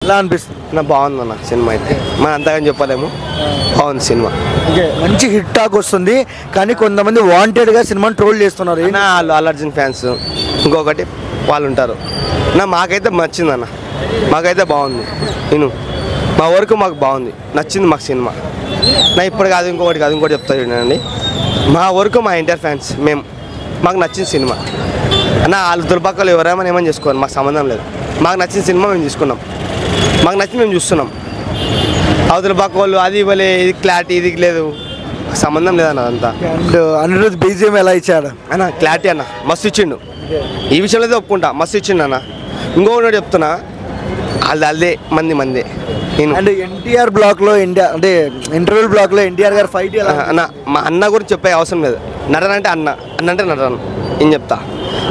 ఎలా అనిపిస్తుంది? నా బాగుందన్న సినిమా అయితే, మనం అంతగాని చెప్పలేము, బాగుంది సినిమా. ఓకే, మంచి హిట్ టాక్ వస్తుంది, కానీ కొంతమంది వాంటెడ్గా సినిమాని ట్రోల్ చేస్తున్నారు. నా వాళ్ళు అల్లు అర్జున్ ఫ్యాన్స్ ఇంకొకటి వాళ్ళు ఉంటారు. మాకైతే నచ్చిందన్న, మాకైతే బాగుంది. మా వరకు మాకు బాగుంది, నచ్చింది మాకు సినిమా. ఇప్పుడు కాదు ఇంకొకటి కాదు ఇంకోటి చెప్తా చూడండి. మా వరకు మా ఇంటర్ ఫ్యాన్స్ మాకు నచ్చిన సినిమా వాళ్ళు దుర్భాగ్యాలు ఎవరేమైనా ఏమని చేసుకోవాలి, మాకు సంబంధం లేదు. మాకు నచ్చిన సినిమా మేము తీసుకున్నాం, మాకు నచ్చింది మేము చూస్తున్నాం. అవతల వాళ్ళు అది ఇవ్వలే, ఇది క్లారిటీ, ఇది లేదు, సంబంధం లేదన్న అదంతా. అండ్ అనిరుద్ బీజిఎం ఎలా ఇచ్చాడు అన్న? క్లారిటీ అన్న, మస్తు ఇచ్చిండు. ఈ విషయంలో అయితే ఒప్పుకుంటా, మస్తు ఇచ్చిండు అన్న. ఇంకొకటి చెప్తున్నా, అదే మందే నేను. అండ్ ఎన్టీఆర్ బ్లాక్లో అంటే ఇంటర్వెల్ బ్లాక్లో ఎన్టీఆర్ గారు ఫైట్ అన్న, మా అన్న గురించి చెప్పే అవసరం లేదు. నటన అంటే అన్న అంటే నటన, నేను చెప్తా.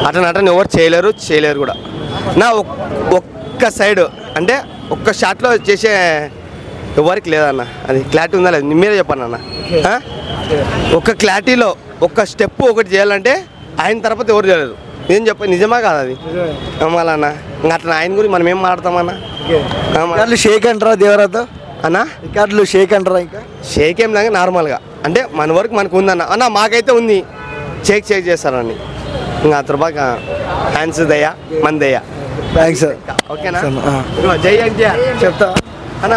అట్లా నటన ఎవరు చేయలేరు కూడా. ఒక్క సైడ్ అంటే ఒక్క షాట్లో చేసే ఎవరికి లేదన్న. అది క్లారిటీ ఉందా లేదు మీరే చెప్పండి అన్న. ఒక్క క్లారిటీలో ఒక్క స్టెప్ ఒకటి చేయాలంటే ఆయన తర్వాత ఎవరు చేయలేరు. ఏం చెప్ప నిజమా కాదు అది మళ్ళన్న. ఇంకా అట్లా ఆయన గురించి మనం ఏం మాట్లాడతామన్నా? షేక్ అంటారా దేవరాతో అన్న? రికార్డులు షేక్ అంటారా? ఇంకా షేక్ ఏం లాగా నార్మల్గా అంటే మన వరకు మనకు ఉందన్న. అన్న మాకైతే ఉంది, షేక్ చేస్తారని. ఇంకా ఆ తర్వాత హ్యాండ్స్ దయ్యా మన దయ్యా. థ్యాంక్స్. ఓకేనా? జై ఎన్టీఆర్ చెప్తా అన్న.